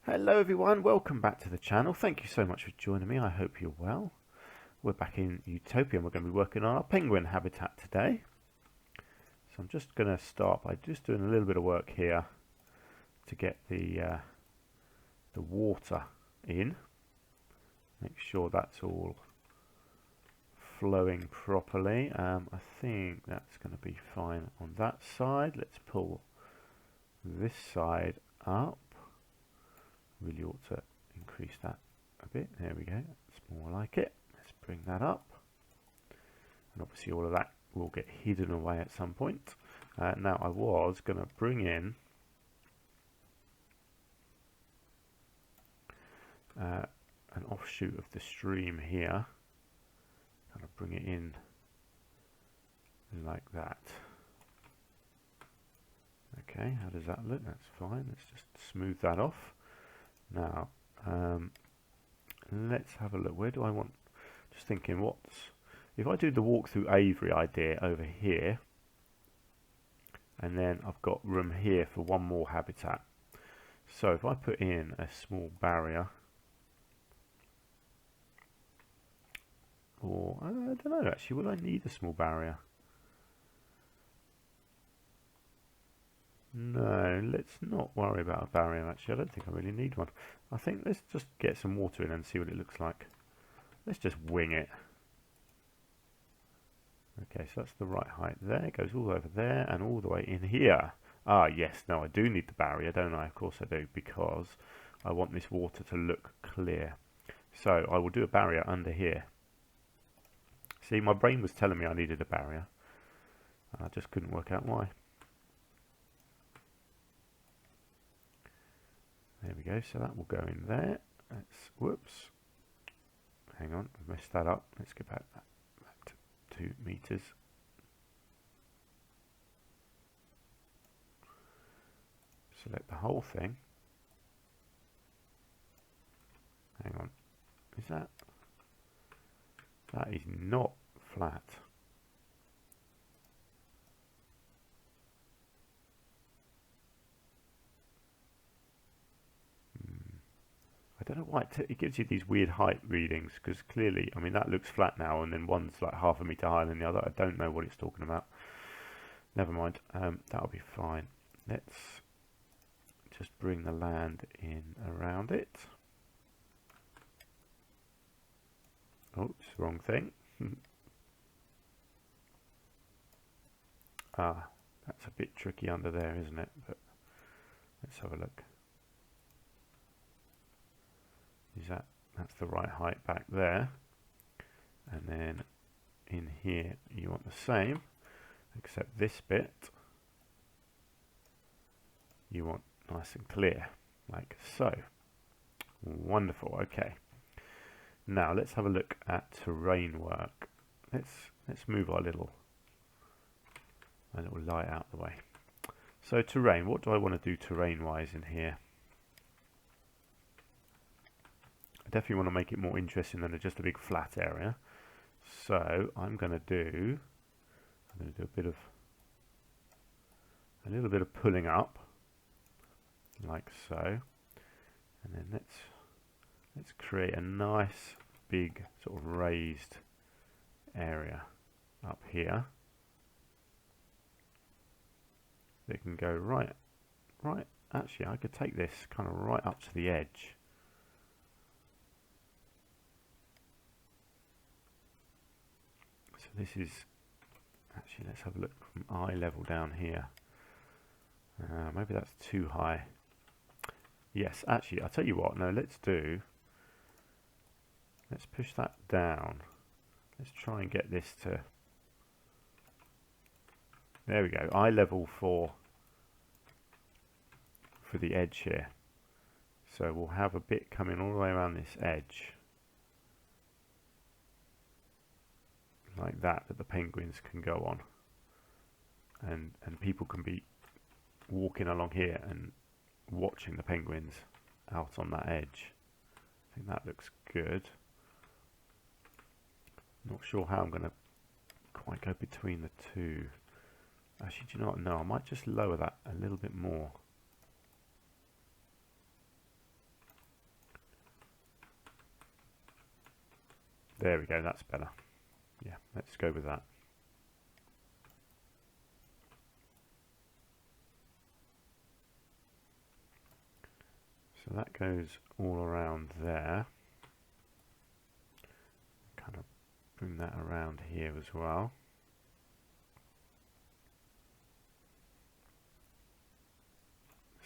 Hello everyone, welcome back to the channel. Thank you so much for joining me. I hope you're well. We're back in Utopia and we're going to be working on our penguin habitat today. So I'm just going to start by just doing a little bit of work here to get the water in. Make sure that's all flowing properly. I think that's going to be fine on that side. Let's pull this side up. Really ought to increase that a bit. There we go. That's more like it. Let's bring that up. And obviously all of that will get hidden away at some point. Now I was going to bring in an offshoot of the stream here. Kind of bring it in like that. Okay, how does that look? That's fine. Let's just smooth that off. Now, let's have a look. Where do I want? Just thinking, if I do the walk through Avery idea over here, and then I've got room here for one more habitat. So if I put in a small barrier, or I don't know actually, will I need a small barrier? No, let's not worry about a barrier actually. I don't think I really need one. I think let's just get some water in and see what it looks like. Let's just wing it. Okay, so that's the right height there. It goes all over there and all the way in here. Ah, yes, no, I do need the barrier, don't I? Of course I do, because I want this water to look clear. So I will do a barrier under here. See, my brain was telling me I needed a barrier. I just couldn't work out why. There we go, so that will go in there. Whoops. Hang on, I messed that up. Let's get back to 2 meters. Select the whole thing. Hang on, that is not flat. I don't know why it gives you these weird height readings, because clearly, I mean, that looks flat now, and then one's like half a meter higher than the other. I don't know what it's talking about. Never mind, that'll be fine. Let's just bring the land in around it. Oops, wrong thing. Ah, that's a bit tricky under there, isn't it? But let's have a look. That's the right height back there, and then in here you want the same, except this bit you want nice and clear, like so. Wonderful. Okay, now let's have a look at terrain work. Let's move our little light out of the way. So terrain, what do I want to do terrain wise in here? Definitely want to make it more interesting than just a big flat area. So I'm going to do a little bit of pulling up, like so, and then let's create a nice big sort of raised area up here. They can go right. Actually, I could take this kind of right up to the edge. This is actually, let's have a look from eye level down here. Maybe that's too high. Yes, actually, I'll tell you what. No, let's push that down. Let's try and get this to. There we go. Eye level for the edge here. So we'll have a bit coming all the way around this edge. Like that the penguins can go on, and people can be walking along here and watching the penguins out on that edge. I think that looks good. Not sure how I'm going to quite go between the two. Actually, do you know what? No, I might just lower that a little bit more. There we go, that's better. Yeah, let's go with that. So that goes all around there. Kind of bring that around here as well.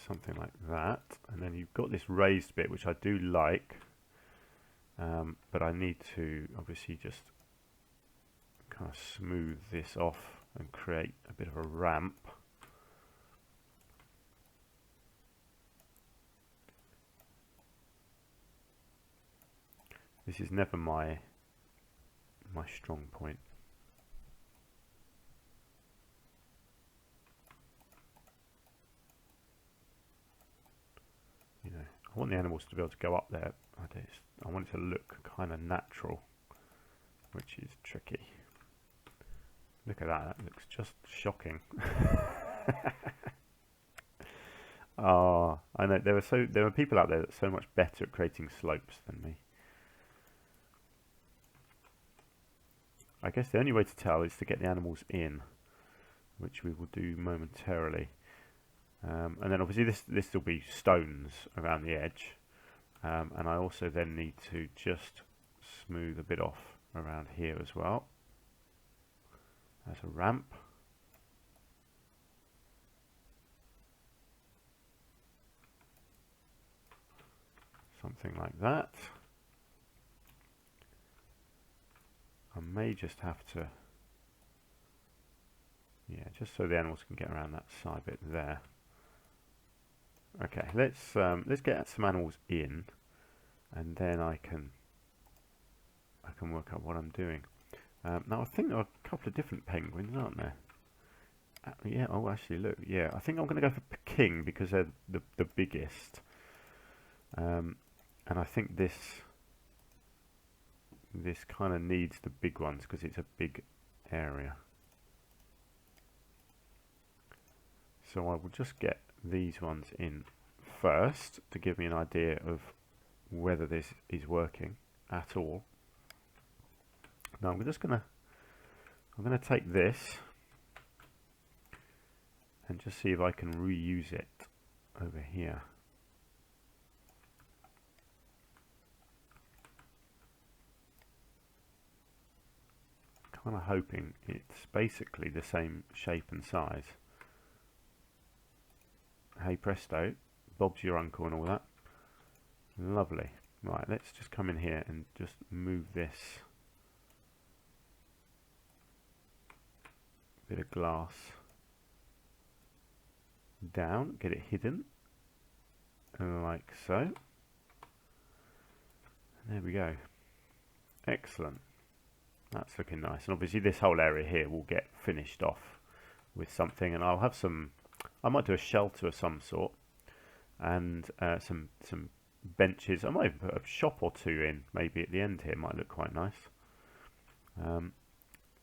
Something like that. And then you've got this raised bit, which I do like. But I need to obviously just kind of smooth this off and create a bit of a ramp. This is never my strong point. You know, I want the animals to be able to go up there. I want it to look kind of natural, which is tricky. Look at that, that looks just shocking. Ah, I know there are people out there that are so much better at creating slopes than me. I guess the only way to tell is to get the animals in, which we will do momentarily. And then obviously this will be stones around the edge, and I also then need to just smooth a bit off around here as well. As a ramp. Something like that. I may just have to, yeah, just so the animals can get around that side bit there. Okay, let's get some animals in, and then I can work out what I'm doing. Now I think there are a couple of different penguins, aren't there? Yeah. Oh, actually, look. Yeah, I think I'm going to go for king because they're the biggest. And I think this kind of needs the big ones because it's a big area. So I will just get these ones in first to give me an idea of whether this is working at all. Now I'm gonna take this and just see if I can reuse it over here. Kind of hoping it's basically the same shape and size. Hey presto, Bob's your uncle and all that. Lovely. Right, let's just come in here and just move this bit of glass down, get it hidden, like so. And there we go. Excellent. That's looking nice. And obviously this whole area here will get finished off with something, and I'll have some, I might do a shelter of some sort, and some benches. I might even put a shop or two in, maybe at the end here, might look quite nice.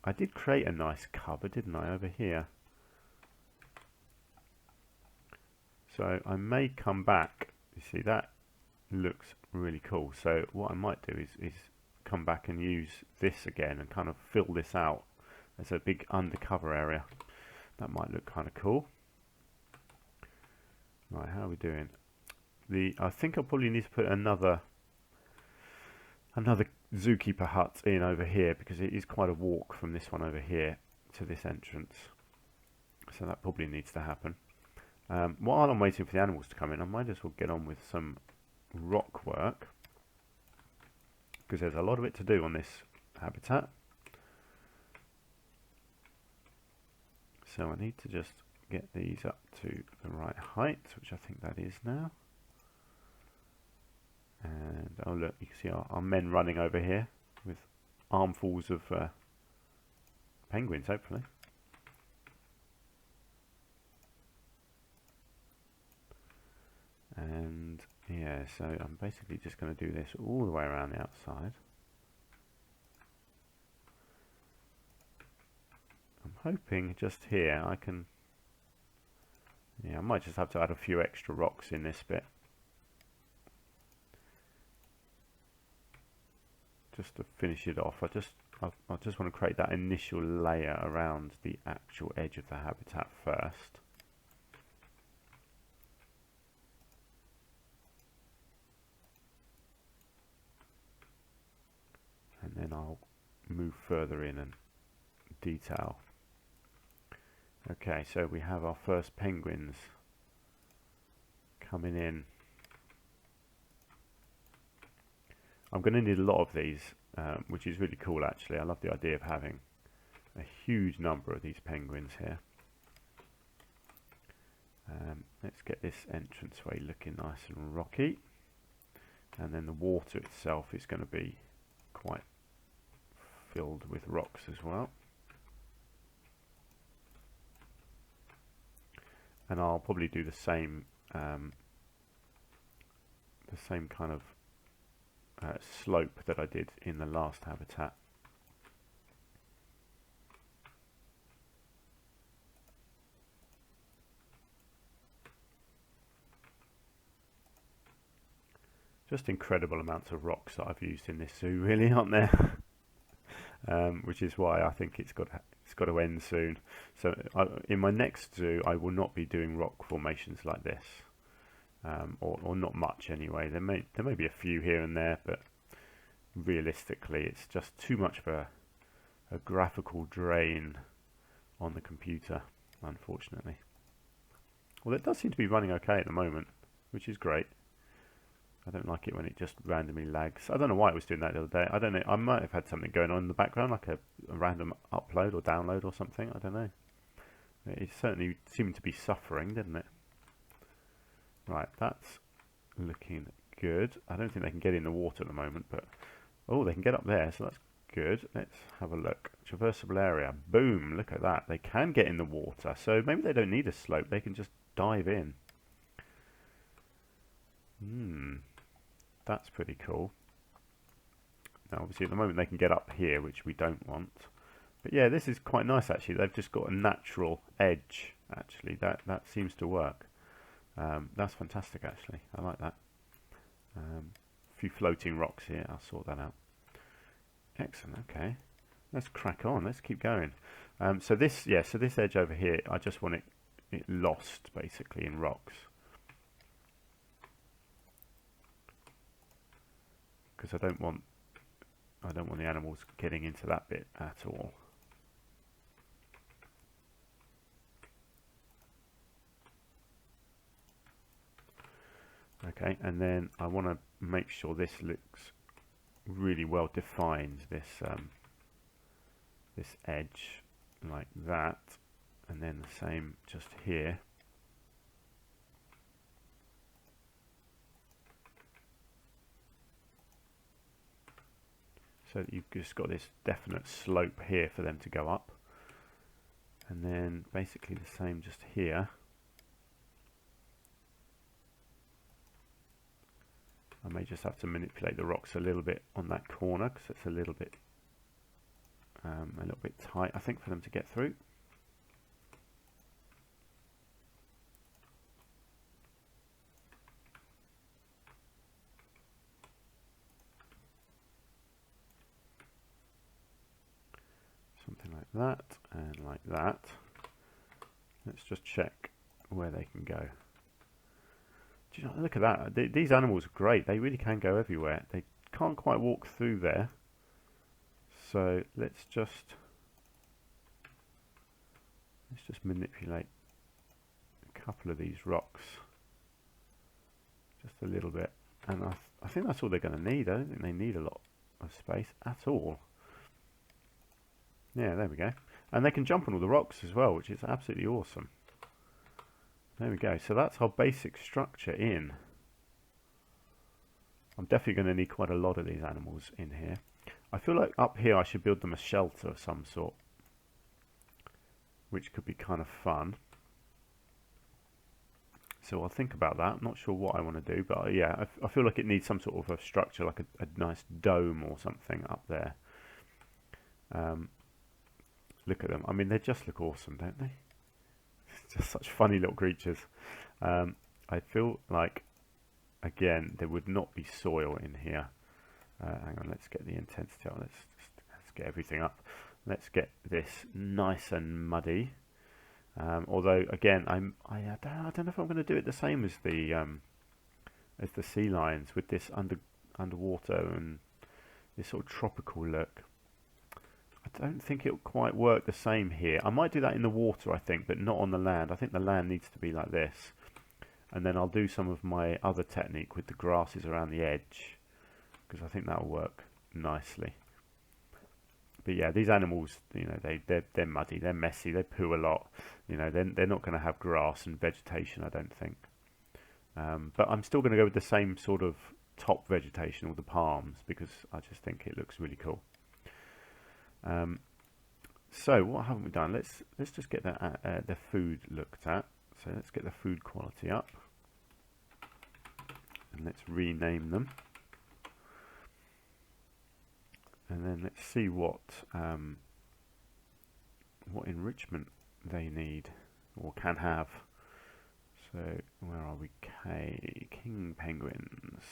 I did create a nice cupboard, didn't I, over here? So I may come back. You see, that looks really cool. So what I might do is come back and use this again and kind of fill this out as a big undercover area. That might look kind of cool. Right, how are we doing? I think I'll probably need to put another zookeeper hut in over here, because it is quite a walk from this one over here to this entrance. So that probably needs to happen. While I'm waiting for the animals to come in, I might as well get on with some rock work, because there's a lot of it to do on this habitat. So I need to just get these up to the right height, which I think that is now. And oh look, you can see our men running over here with armfuls of penguins, hopefully. And yeah, so I'm basically just going to do this all the way around the outside. I'm hoping just here I can, yeah, I might just have to add a few extra rocks in this bit, just to finish it off, I just want to create that initial layer around the actual edge of the habitat first. And then I'll move further in and detail. Okay, so we have our first penguins coming in. I'm going to need a lot of these, which is really cool actually. I love the idea of having a huge number of these penguins here. Let's get this entranceway looking nice and rocky. And then the water itself is going to be quite filled with rocks as well. And I'll probably do the same kind of slope that I did in the last habitat. Just incredible amounts of rocks that I've used in this zoo, really, aren't there? Which is why I think it's got to end soon. So in my next zoo, I will not be doing rock formations like this. Or not much anyway. There may be a few here and there, but realistically it's just too much of a graphical drain on the computer, unfortunately. Well, it does seem to be running okay at the moment, which is great. I don't like it when it just randomly lags. I don't know why it was doing that the other day. I don't know. I might have had something going on in the background, like a random upload or download or something. I don't know. It certainly seemed to be suffering, didn't it? Right, that's looking good. I don't think they can get in the water at the moment, but oh, they can get up there, so that's good. Let's have a look. Traversable area. Boom, look at that. They can get in the water, so maybe they don't need a slope. They can just dive in. That's pretty cool. Now, obviously, at the moment they can get up here, which we don't want. But yeah, this is quite nice, actually. They've just got a natural edge, actually. That seems to work. That's fantastic, actually. I like that. A few floating rocks here. I'll sort that out. Excellent. Okay, let's crack on. Let's keep going. So this edge over here, I just want it lost basically in rocks, because I don't want the animals getting into that bit at all. Okay, and then I want to make sure this looks really well defined, this edge like that, and then the same just here. So that you've just got this definite slope here for them to go up, and then basically the same just here. I may just have to manipulate the rocks a little bit on that corner because it's a little bit tight, I think, for them to get through. Something like that and like that. Let's just check where they can go. Do you know, look at that. These animals are great. They really can go everywhere. They can't quite walk through there. So let's just manipulate a couple of these rocks just a little bit. And I think that's all they're going to need. I don't think they need a lot of space at all. Yeah, there we go. And they can jump on all the rocks as well, which is absolutely awesome. There we go. So that's our basic structure in. I'm definitely going to need quite a lot of these animals in here. I feel like up here I should build them a shelter of some sort, which could be kind of fun. So I'll think about that. I'm not sure what I want to do, but yeah, I feel like it needs some sort of a structure, like a nice dome or something up there. Look at them. I mean, they just look awesome, don't they? Just such funny little creatures. I feel like, again, there would not be soil in here. hang on, let's get the intensity up. Let's get everything up. Let's get this nice and muddy. Although again, I don't know if I'm going to do it the same as the sea lions with this underwater and this sort of tropical look. I don't think it'll quite work the same here. I might do that in the water, I think, but not on the land. I think the land needs to be like this. And then I'll do some of my other technique with the grasses around the edge, because I think that'll work nicely. But yeah, these animals, you know, they're muddy, they're messy, they poo a lot. You know, they're not going to have grass and vegetation, I don't think. But I'm still going to go with the same sort of top vegetation, all the palms, because I just think it looks really cool. So what haven't we done? Let's just get the food looked at. So let's get the food quality up, and let's rename them, and then let's see what enrichment they need or can have. So where are we? King penguins.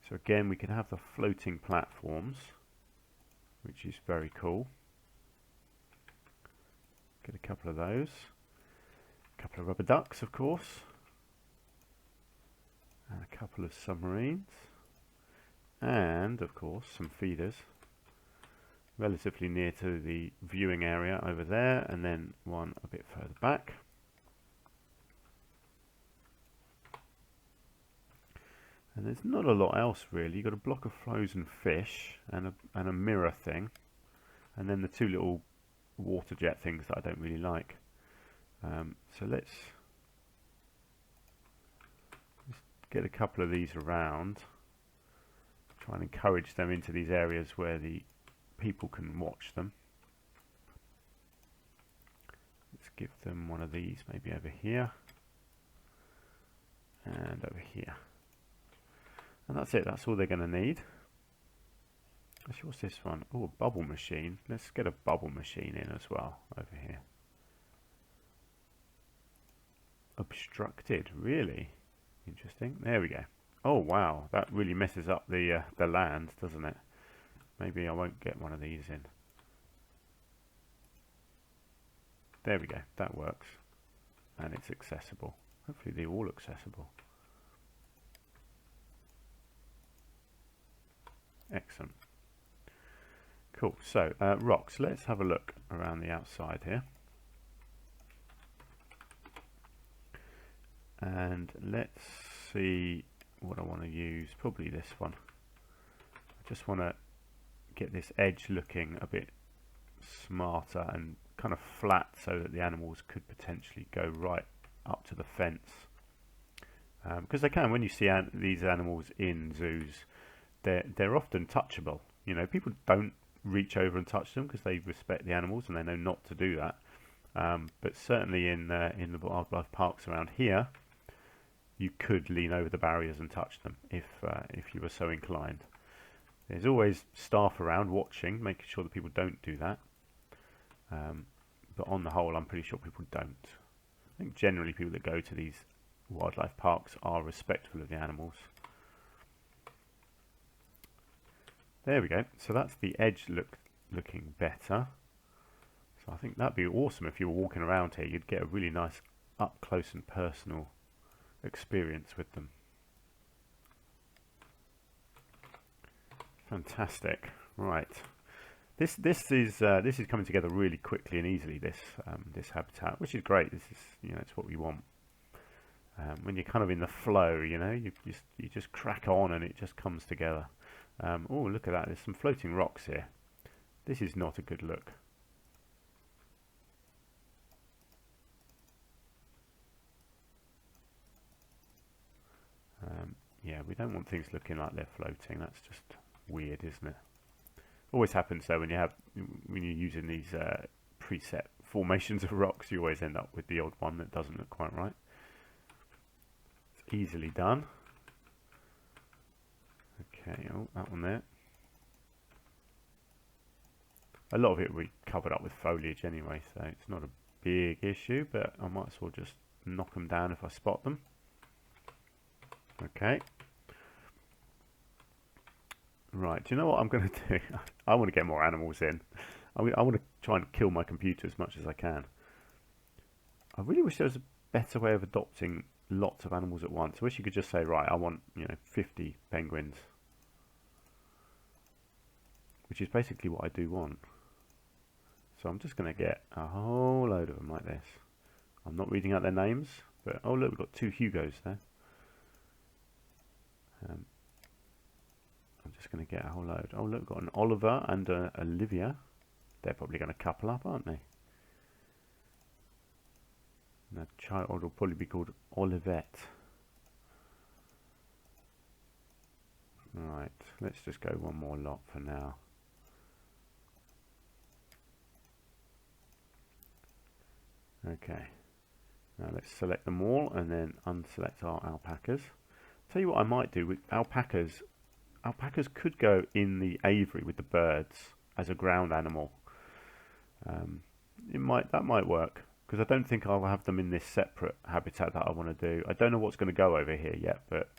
So again, we can have the floating platforms, which is very cool. Get a couple of those. A couple of rubber ducks, of course. And a couple of submarines. And, of course, some feeders. Relatively near to the viewing area over there, and then one a bit further back. And there's not a lot else really. You've got a block of frozen fish and a mirror thing, and then the two little water jet things that I don't really like. So let's get a couple of these around. Try and encourage them into these areas where the people can watch them. Let's give them one of these, maybe over here and over here. And that's it, that's all they're going to need. Actually, what's this one? Oh, a bubble machine. Let's get a bubble machine in as well, over here. Obstructed, really? Interesting. There we go. Oh wow, that really messes up the land, doesn't it? Maybe I won't get one of these in. There we go, that works. And it's accessible. Hopefully they're all accessible. Excellent. Cool, so rocks, let's have a look around the outside here. And let's see what I want to use, probably this one. I just want to get this edge looking a bit smarter and kind of flat so that the animals could potentially go right up to the fence. Because they can, when you see these animals in zoos, they're often touchable. You know, people don't reach over and touch them because they respect the animals and they know not to do that. But certainly in the wildlife parks around here, you could lean over the barriers and touch them if you were so inclined. There's always staff around watching, making sure that people don't do that. But on the whole, I'm pretty sure people don't. I think generally people that go to these wildlife parks are respectful of the animals. There we go. So that's the edge looking better. So I think that'd be awesome if you were walking around here. You'd get a really nice up close and personal experience with them. Fantastic. Right. This is coming together really quickly and easily. This habitat, which is great. This is, you know, it's what we want. When you're kind of in the flow, you know, you just crack on and it just comes together. Oh, look at that! There's some floating rocks here. This is not a good look. Yeah, we don't want things looking like they're floating. That's just weird, isn't it? Always happens though when you're using these preset formations of rocks. You always end up with the odd one that doesn't look quite right. It's easily done. Okay, oh, that one there. A lot of it will be covered up with foliage anyway, so it's not a big issue, but I might as well just knock them down if I spot them. Okay, Right, do you know what I'm going to do? I want to get more animals in. I want to try and kill my computer as much as I can. I really wish there was a better way of adopting lots of animals at once. I wish you could just say, right, I want, 50 penguins. Which is basically what I do want. So I'm just going to get a whole load of them like this. I'm not reading out their names, but oh look, we've got 2 Hugos there. I'm just going to get a whole load. Oh look, we've got an Oliver and a Olivia. They're probably going to couple up, aren't they? And the child will probably be called Olivette. Right, let's just go one more lot for now. Okay, now let's select them all and then unselect our alpacas. Tell you what I might do with alpacas. Alpacas could go in the aviary with the birds as a ground animal. That might work, because I don't think I'll have them in this separate habitat that I want to do. I don't know what's going to go over here yet, but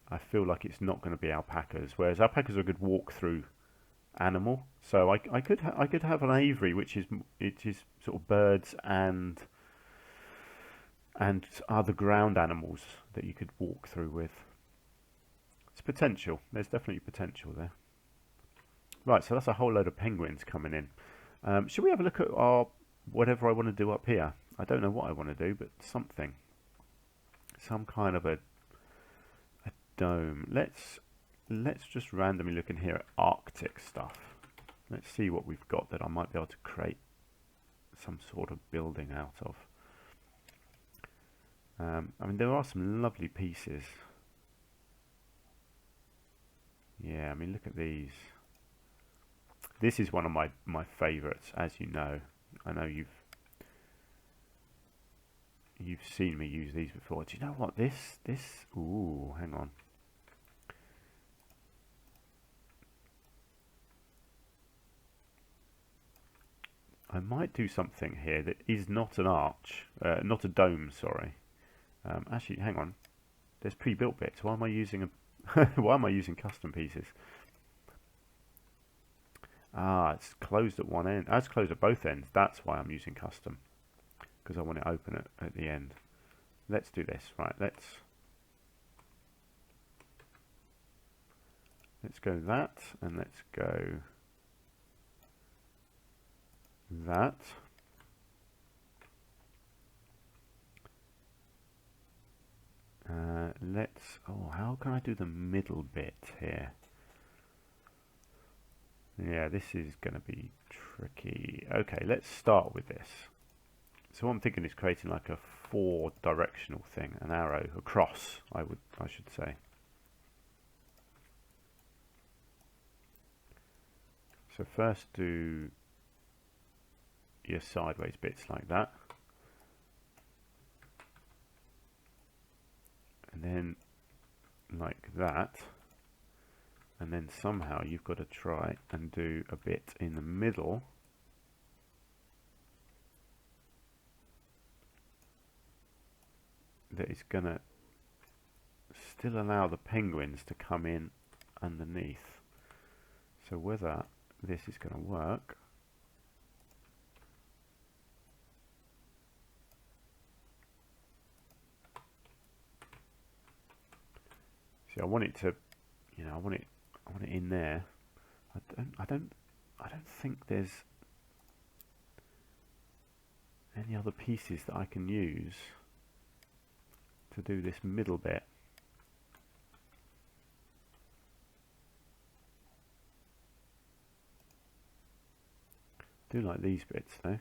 I feel like it's not going to be alpacas. Whereas alpacas are a good walk-through animal, so I could have an aviary which is sort of birds and other ground animals that you could walk through with. It's potential. There's definitely potential there. Right, so that's a whole load of penguins coming in. Should we have a look at whatever I want to do up here? I don't know what I want to do, but something, some kind of a dome. Let's just randomly look in here at Arctic stuff. Let's see what we've got that I might be able to create some sort of building out of. I mean, there are some lovely pieces. Yeah, I mean, look at these. This is one of my favourites, as you know. I know you've seen me use these before. Do you know what this? Ooh, hang on. I might do something here that is not an arch, not a dome. Sorry. Actually, hang on. There's pre-built bits. Why am I using why am I using custom pieces? Ah, it's closed at one end. It's closed at both ends. That's why I'm using custom, because I want it open at the end. Let's do this. Right, let's go that, and let's go that. How can I do the middle bit here? Yeah, this is going to be tricky. Okay, let's start with this. So what I'm thinking is creating like a 4-directional thing, an arrow across, I should say. So first do your sideways bits like that. And then like that. And then somehow you've got to try and do a bit in the middle that is going to still allow the penguins to come in underneath. So whether this is going to work, see, I want it to, I want it in there. I don't think there's any other pieces that I can use to do this middle bit. I do like these bits though.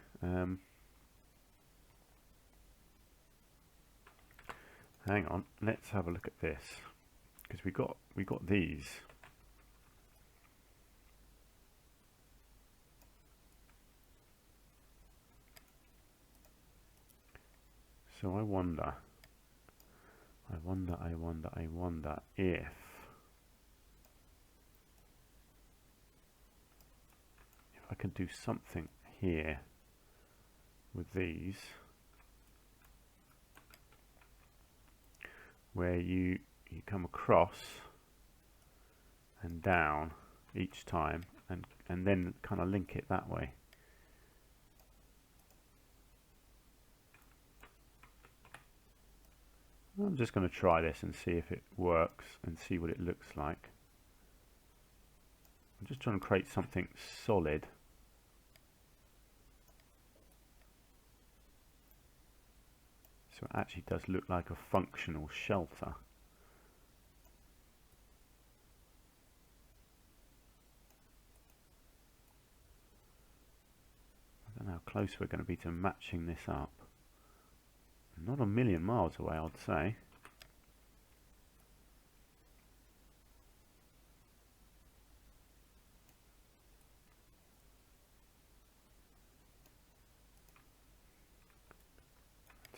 Hang on, let's have a look at this, because we got these. So I wonder if I can do something here with these, where you come across and down each time, and then kind of link it that way. I'm just going to try this and see if it works and see what it looks like. I'm just trying to create something solid. So it actually does look like a functional shelter. I don't know how close we're going to be to matching this up. Not a million miles away, I'd say.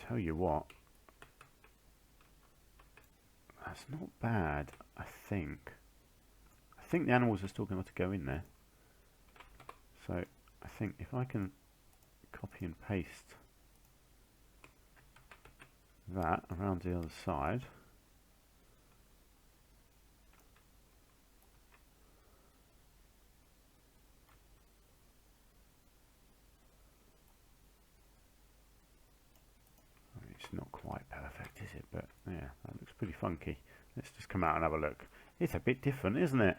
Tell you what, that's not bad. I think the animals are still going to go in there. So I think if I can copy and paste that around the other side, it's not quite perfect, is it? But yeah, that looks pretty funky. Let's just come out and have a look. It's a bit different, isn't it?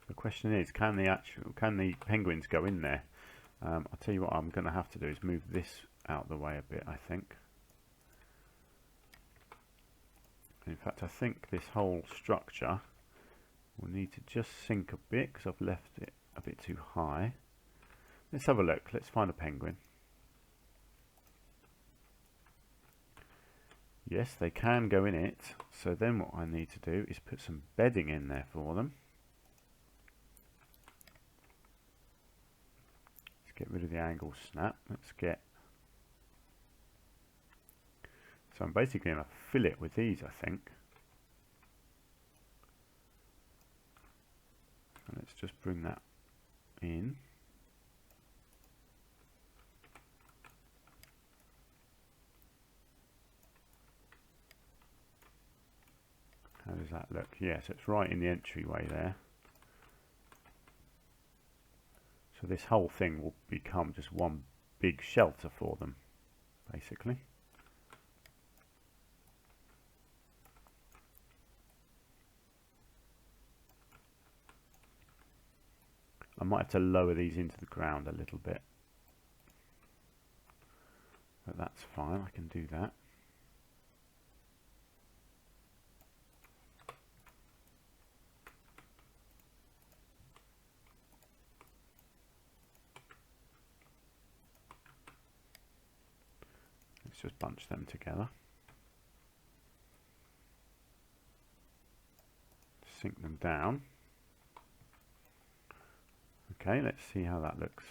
The question is, can the penguins go in there? I'll tell you what I'm going to have to do is move this out the way a bit, I think. In fact, I think this whole structure will need to just sink a bit because I've left it a bit too high. Let's have a look. Let's find a penguin. Yes, they can go in it. So then what I need to do is put some bedding in there for them. Let's get rid of the angle snap. Let's get... So I'm basically going to fill it with these, I think. And let's just bring that in. How does that look? Yes, it's right in the entryway there. So this whole thing will become just one big shelter for them, basically. I might have to lower these into the ground a little bit. But that's fine, I can do that. Let's just bunch them together. Sink them down. Okay, let's see how that looks.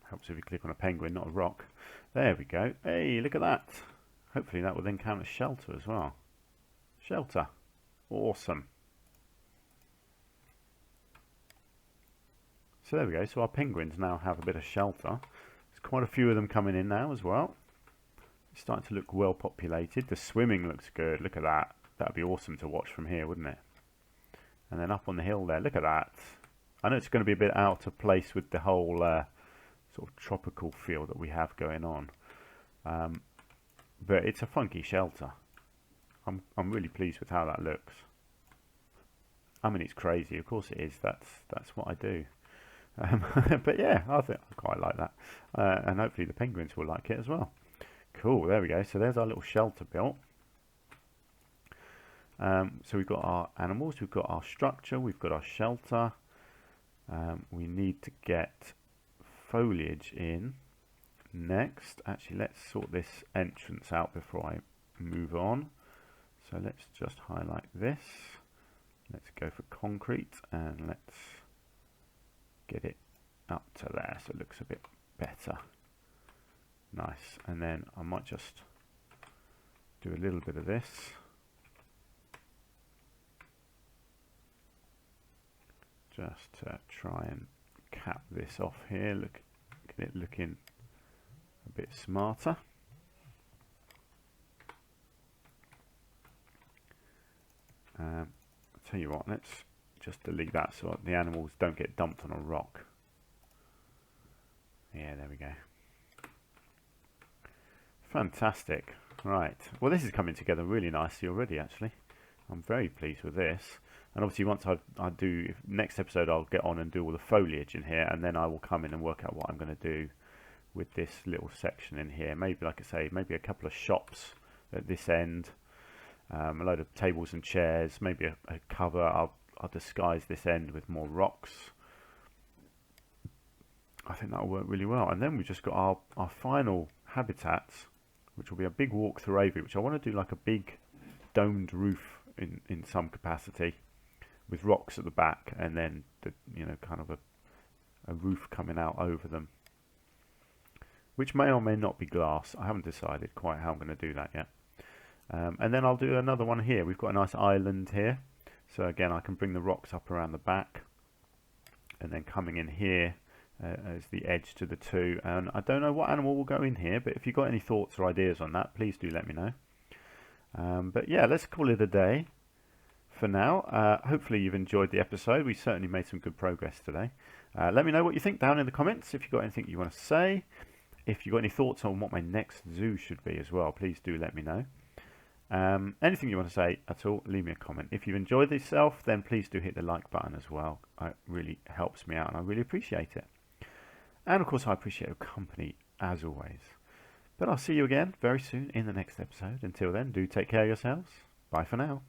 Helps if you click on a penguin, not a rock. There we go. Hey, look at that. Hopefully that will then count as shelter as well. Shelter. Awesome. So there we go. So our penguins now have a bit of shelter. There's quite a few of them coming in now as well. It's starting to look well populated. The swimming looks good. Look at that. That would be awesome to watch from here, wouldn't it? And then up on the hill there, look at that. I know it's going to be a bit out of place with the whole sort of tropical feel that we have going on. But it's a funky shelter. I'm really pleased with how that looks. I mean, it's crazy. Of course it is. That's what I do. But yeah, I think I quite like that. And hopefully the penguins will like it as well. Cool, there we go. So there's our little shelter built. So we've got our animals, we've got our structure, we've got our shelter. We need to get foliage in next. Actually, let's sort this entrance out before I move on. So let's just highlight this. Let's go for concrete and let's get it up to there so it looks a bit better. Nice. And then I might just do a little bit of this. Just to try and cap this off here. Look, get it looking a bit smarter. tell you what, let's just delete that so the animals don't get dumped on a rock. Yeah, there we go. Fantastic. Right, well this is coming together really nicely already actually. I'm very pleased with this. And obviously once I do, next episode I'll get on and do all the foliage in here, and then I will come in and work out what I'm going to do with this little section in here. Maybe, like I say, maybe a couple of shops at this end, a load of tables and chairs, maybe a cover. I'll disguise this end with more rocks. I think that'll work really well. And then we've just got our final habitats, which will be a big walk through aviary, which I want to do like a big domed roof in some capacity, with rocks at the back, and then kind of a roof coming out over them, which may or may not be glass. I haven't decided quite how I'm going to do that yet. And then I'll do another one here. We've got a nice island here, so again I can bring the rocks up around the back, and then coming in here as the edge to the two. And I don't know what animal will go in here, but if you've got any thoughts or ideas on that, please do let me know. But yeah, let's call it a day for now. Hopefully you've enjoyed the episode. We certainly made some good progress today. Let me know what you think down in the comments. If you've got anything you want to say, if you've got any thoughts on what my next zoo should be as well, please do let me know. Anything you want to say at all, leave me a comment. If you've enjoyed yourself, then please do hit the like button as well. It really helps me out and I really appreciate it. And of course I appreciate your company as always. But I'll see you again very soon in the next episode. Until then, do take care of yourselves. Bye for now.